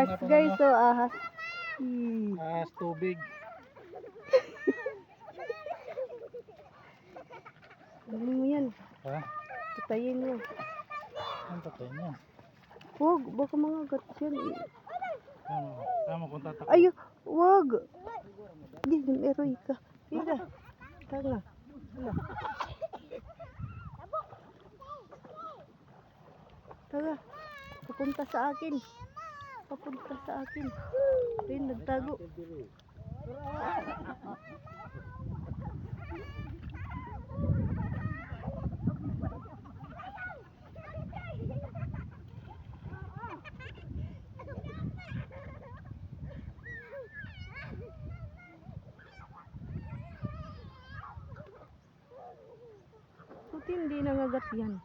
ahas na itong guys, ano, so ahas. ahas tubig. Ano mo yan? Ha? Patayin mo. Ang patay niya. Huwag, baka mga gat yan. Tama kung tatakbo. Ay, huwag. Di, meron ka. Ira. Tanga. Tanga. Papunta sa akin. Papunta sa akin. Ayun, nagtago. Buti hindi nangagat yan.